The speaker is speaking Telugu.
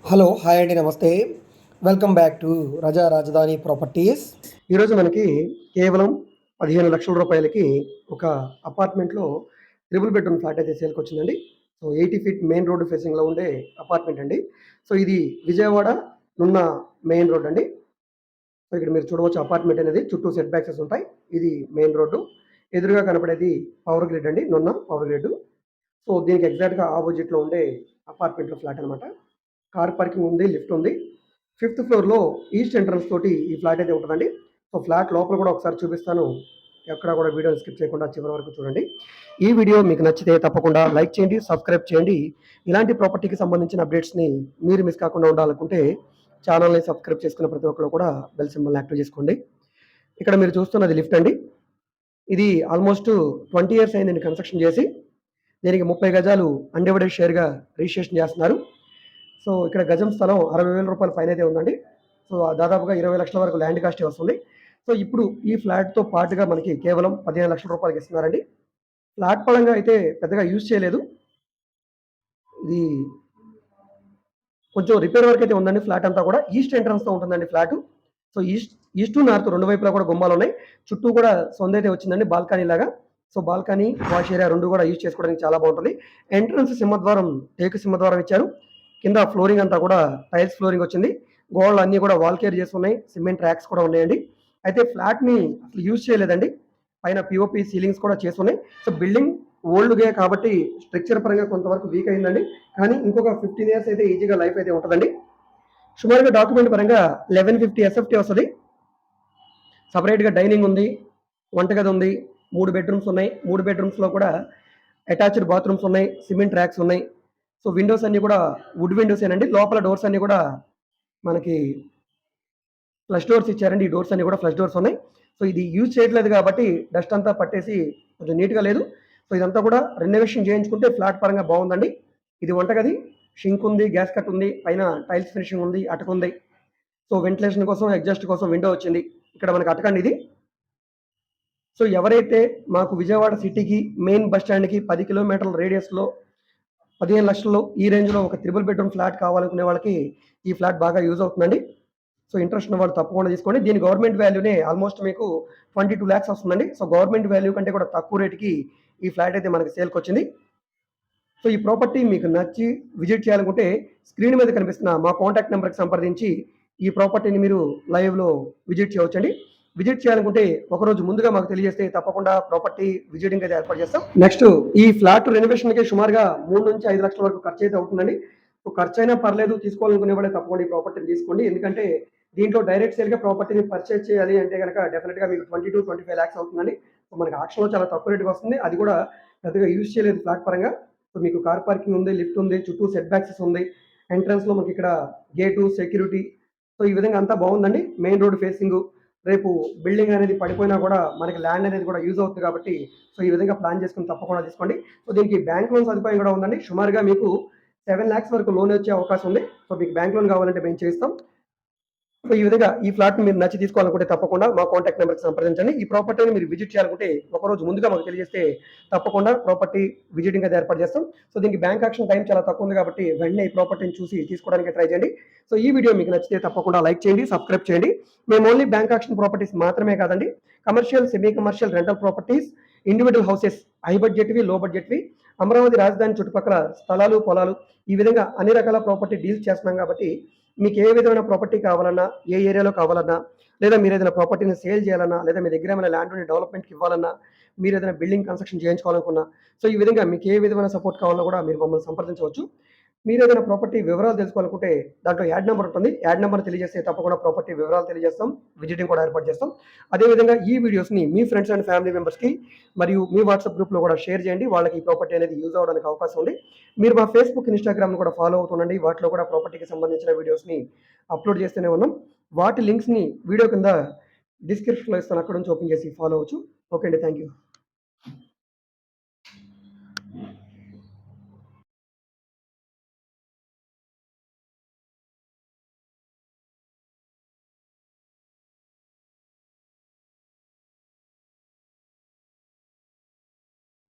హలో హాయ్ అండి నమస్తే. వెల్కమ్ బ్యాక్ టు రజా రాజధాని ప్రాపర్టీస్. ఈరోజు మనకి కేవలం 15,00,000 రూపాయలకి ఒక అపార్ట్మెంట్లో ట్రిపుల్ బెడ్రూమ్ ఫ్లాట్ అయితే సేల్కి వచ్చిందండి. సో 80 ఫీట్ మెయిన్ రోడ్డు ఫేసింగ్లో ఉండే అపార్ట్మెంట్ అండి. సో ఇది విజయవాడ నున్న మెయిన్ రోడ్ అండి. సో ఇక్కడ మీరు చూడవచ్చు అపార్ట్మెంట్ అనేది చుట్టూ సెట్ బ్యాక్సెస్ ఉంటాయి. ఇది మెయిన్ రోడ్డు. ఎదురుగా కనపడేది పవర్ గ్రిడ్ అండి, నున్న పవర్ గ్రిడ్. సో దీనికి ఎగ్జాక్ట్గా ఆపోజిట్లో ఉండే అపార్ట్మెంట్లో ఫ్లాట్ అనమాట. కార్ పార్కింగ్ ఉంది, లిఫ్ట్ ఉంది. 5th ఫ్లోర్లో ఈస్ట్ ఎంట్రన్స్ తోటి ఈ ఫ్లాట్ అయితే ఉంటుందండి. సో ఫ్లాట్ లోపల కూడా ఒకసారి చూపిస్తాను. ఎక్కడ కూడా వీడియోని స్కిప్ చేయకుండా చివరి వరకు చూడండి. ఈ వీడియో మీకు నచ్చితే తప్పకుండా లైక్ చేయండి, సబ్స్క్రైబ్ చేయండి. ఇలాంటి ప్రాపర్టీకి సంబంధించిన అప్డేట్స్ని మీరు మిస్ కాకుండా ఉండాలనుకుంటే ఛానల్ని సబ్స్క్రైబ్ చేసుకున్న ప్రతి ఒక్కరు కూడా బెల్ సింబల్ని యాక్టివ్ చేసుకోండి. ఇక్కడ మీరు చూస్తున్నది లిఫ్ట్ అండి. ఇది ఆల్మోస్ట్ 20 ఇయర్స్ అయిందండి కన్స్ట్రక్షన్ చేసి. దీనికి 30 గజాలు అన్డివైడెడ్ షేర్గా రిజిస్ట్రేషన్ చేస్తున్నారు. సో ఇక్కడ గజం స్థలం 60,000 రూపాయల పైన అయితే ఉందండి. సో దాదాపుగా 20 లక్షల వరకు ల్యాండ్ కాస్ట్ వస్తుంది. సో ఇప్పుడు ఈ ఫ్లాట్తో పాటుగా మనకి కేవలం 15 లక్షల రూపాయలకి ఇస్తున్నారండి. ఫ్లాట్ పరంగా అయితే పెద్దగా యూజ్ చేయలేదు. ఇది కొంచెం రిపేర్ వర్క్ అయితే ఉందండి. ఫ్లాట్ అంతా కూడా ఈస్ట్ ఎంట్రన్స్తో ఉంటుందండి ఫ్లాట్. సో ఈస్ట్ నార్త్ రెండు వైపులా కూడా గుమ్మాలు ఉన్నాయి. చుట్టూ కూడా సొంత అయితే వచ్చిందండి బాల్కనీ లాగా. సో బాల్కనీ, వాష్ ఏరియా రెండు కూడా యూజ్ చేసుకోవడానికి చాలా బాగుంటుంది. ఎంట్రన్స్ సింహద్వారం, టేకు సింహద్వారం ఇచ్చారు. కింద ఫ్లోరింగ్ అంతా కూడా టైల్స్ ఫ్లోరింగ్ వచ్చింది. గోడలు అన్నీ కూడా వాల్ కేర్ చేసి ఉన్నాయి. సిమెంట్ ర్యాక్స్ కూడా ఉన్నాయండి. అయితే ఫ్లాట్ని అసలు యూజ్ చేయలేదండి. పైన పిఓపి సీలింగ్స్ కూడా చేసి ఉన్నాయి. సో బిల్డింగ్ ఓల్డ్గా కాబట్టి స్ట్రక్చర్ పరంగా కొంతవరకు వీక్ అయిందండి. కానీ ఇంకొక 15 ఇయర్స్ అయితే ఈజీగా లైఫ్ అయితే ఉంటుందండి. సుమారుగా డాక్యుమెంట్ పరంగా 1150 ఎస్ఎఫ్టీ వస్తుంది. సపరేట్గా డైనింగ్ ఉంది, వంటగది ఉంది, 3 బెడ్రూమ్స్ ఉన్నాయి. 3 బెడ్రూమ్స్లో కూడా అటాచ్డ్ బాత్రూమ్స్ ఉన్నాయి, సిమెంట్ ర్యాక్స్ ఉన్నాయి. సో విండోస్ అన్నీ కూడా వుడ్ విండోసేనండి. లోపల డోర్స్ అన్నీ కూడా మనకి ఫ్లష్ డోర్స్ ఇచ్చారండి. ఈ డోర్స్ అన్నీ కూడా ఫ్లష్ డోర్స్ ఉన్నాయి. సో ఇది యూజ్ చేయట్లేదు కాబట్టి డస్ట్ అంతా పట్టేసి కొంచెం నీట్గా లేదు. సో ఇదంతా కూడా రెనోవేషన్ చేయించుకుంటే ఫ్లాట్ పరంగా బాగుందండి. ఇది వంటగది, షింక్ ఉంది, గ్యాస్ కట్ ఉంది, పైన టైల్స్ ఫినిషింగ్ ఉంది, అటక ఉంది. సో వెంటిలేషన్ కోసం, ఎగ్జాస్ట్ కోసం విండో వచ్చింది. ఇక్కడ మనకి అటకండి ఇది. సో ఎవరైతే మాకు విజయవాడ సిటీకి మెయిన్ బస్ స్టాండ్కి 10 కిలోమీటర్ల రేడియస్లో 15 లక్షల్లో ఈ రేంజ్లో ఒక ట్రిపుల్ బెడ్రూమ్ ఫ్లాట్ కావాలనుకునే వాళ్ళకి ఈ ఫ్లాట్ బాగా యూజ్ అవుతుందండి. సో ఇంట్రెస్ట్ ఉన్న వాళ్ళు తప్పకుండా తీసుకోండి. దీని గవర్నమెంట్ వాల్యూనే ఆల్మోస్ట్ మీకు 22 lakhs వస్తుందండి. సో గవర్నమెంట్ వాల్యూ కంటే కూడా తక్కువ రేటుకి ఈ ఫ్లాట్ అయితే మనకి సేల్కి వచ్చింది. సో ఈ ప్రాపర్టీ మీకు నచ్చి విజిట్ చేయాలనుకుంటే స్క్రీన్ మీద కనిపిస్తున్న మా కాంటాక్ట్ నెంబర్కి సంప్రదించి ఈ ప్రాపర్టీని మీరు లైవ్లో విజిట్ చేయవచ్చండి. విజిట్ చేయాలనుకుంటే ఒకరోజు ముందుగా మాకు తెలియజేస్తే తప్పకుండా ప్రాపర్టీ విజిటింగ్ అయితే ఏర్పాటు చేస్తాం. నెక్స్ట్ ఈ ఫ్లాట్ రెనోవేషన్కి సుమారుగా 3 నుంచి 5 లక్షల వరకు ఖర్చు అయితే అవుతుందండి. ఖర్చు అయినా పర్లేదు, తీసుకోవాలనుకునే వాళ్ళే తప్పకుండా ఈ ప్రాపర్టీని తీసుకోండి. ఎందుకంటే దీంట్లో డైరెక్ట్ సేల్గా ప్రాపర్టీని పర్చేజ్ చేయాలి అంటే కనుక డెఫినెట్గా మీకు 22-25 lakhs అవుతుందండి. సో మనకి ఆక్షన్లో చాలా తక్కువ రేటుకి వస్తుంది. అది కూడా పెద్దగా యూజ్ చేయలేదు ఫ్లాట్ పరంగా. సో మీకు కార్ పార్కింగ్ ఉంది, లిఫ్ట్ ఉంది, చుట్టూ సెట్ బ్యాక్సెస్ ఉంది. ఎంట్రన్స్లో మనకి ఇక్కడ గేటు, సెక్యూరిటీ. సో ఈ విధంగా అంతా బాగుందండి. Main road facing. రేపు బిల్డింగ్ అనేది పడిపోయినా కూడా మనకి ల్యాండ్ అనేది కూడా యూజ్ అవుతుంది కాబట్టి సో ఈ విధంగా ప్లాన్ చేసుకుని తప్పకుండా తీసుకోండి. సో దీనికి బ్యాంక్ లోన్ సదుపాయం కూడా ఉందండి. సుమారుగా మీకు 7 lakhs వరకు లోన్ వచ్చే అవకాశం ఉంది. సో మీకు బ్యాంక్ లోన్ కావాలంటే మేము చేస్తాం. సో ఈ విధంగా ఈ ఫ్లాట్ని మీరు నచ్చి తీసుకోవాలనుకుంటే తప్పకుండా మా కాంటాక్ట్ నెంబర్కి సంప్రదించండి. ఈ ప్రాపర్టీని మీరు విజిట్ చేయాలనుకుంటే ఒకరోజు ముందుగా మాకు తెలియజేస్తే తప్పకుండా ప్రాపర్టీ విజిటింగ్ అయితే ఏర్పాటు చేస్తాం. సో దీనికి బ్యాంక్ యాక్షన్ టైం చాలా తక్కువ ఉంది కాబట్టి వెంటనే ఈ ప్రాపర్టీని చూసి తీసుకోవడానికి ట్రై చేయండి. సో ఈ వీడియో మీకు నచ్చితే తప్పకుండా లైక్ చేయండి, సబ్స్క్రైబ్ చేయండి. మేము ఓన్లీ బ్యాంక్ యాక్షన్ ప్రాపర్టీస్ మాత్రమే కాదండి, commercial, semi commercial, rental properties, individual houses, high బడ్జెట్వి, లో బడ్జెట్వి, అమరావతి రాజధాని చుట్టుపక్కల స్థలాలు, పొలాలు, ఈ విధంగా అన్ని రకాల ప్రాపర్టీ డీల్స్ చేస్తున్నాం కాబట్టి మీకు ఏ విధమైన ప్రాపర్టీ కావాలన్నా, ఏ ఏరియాలో కావాలన్నా, లేదా మీరు ఏదైనా ప్రాపర్టీని సేల్ చేయాలన్నా, లేదా మీ దగ్గర ఏమైనా ల్యాండ్ డెవలప్మెంట్కి ఇవ్వాలన్నా, మీరు ఏదైనా బిల్డింగ్ కన్స్ట్రక్షన్ చేయించుకోవాలనుకున్నా, సో ఈ విధంగా మీకు ఏ విధమైన సపోర్ట్ కావాలన్నా కూడా మీరు మమ్మల్ని సంప్రదించవచ్చు. మీరు ఏదైనా ప్రాపర్టీ వివరాలు తెలుసుకోవాలనుకుంటే దాంట్లో యాడ్ నెంబర్ ఉంటుంది. యాడ్ నెంబర్ తెలియజేస్తే తప్పకుండా ప్రాపర్టీ వివరాలు తెలియజేస్తాం, విజిటింగ్ కూడా ఏర్పాటు చేస్తాం. అదేవిధంగా ఈ వీడియోస్ని మీ ఫ్రెండ్స్ అండ్ ఫ్యామిలీ మెంబర్స్కి మరియు మీ వాట్సాప్ గ్రూప్లో కూడా షేర్ చేయండి. వాళ్ళకి ఈ ప్రాపర్టీ అనేది యూజ్ అవ్వడానికి అవకాశం ఉంది. మీరు మా ఫేస్బుక్, ఇన్స్టాగ్రామ్ను కూడా ఫాలో అవుతుండండి. వాటిలో కూడా ప్రాపర్టీకి సంబంధించిన వీడియోస్ని అప్లోడ్ చేస్తూనే ఉన్నాం. వాటి లింక్స్ని వీడియో కింద డిస్క్రిప్షన్లో ఇస్తాను, అక్కడ నుంచి ఓపెన్ చేసి ఫాలో అవ్వచ్చు. ఓకే అండి, థ్యాంక్ యూ.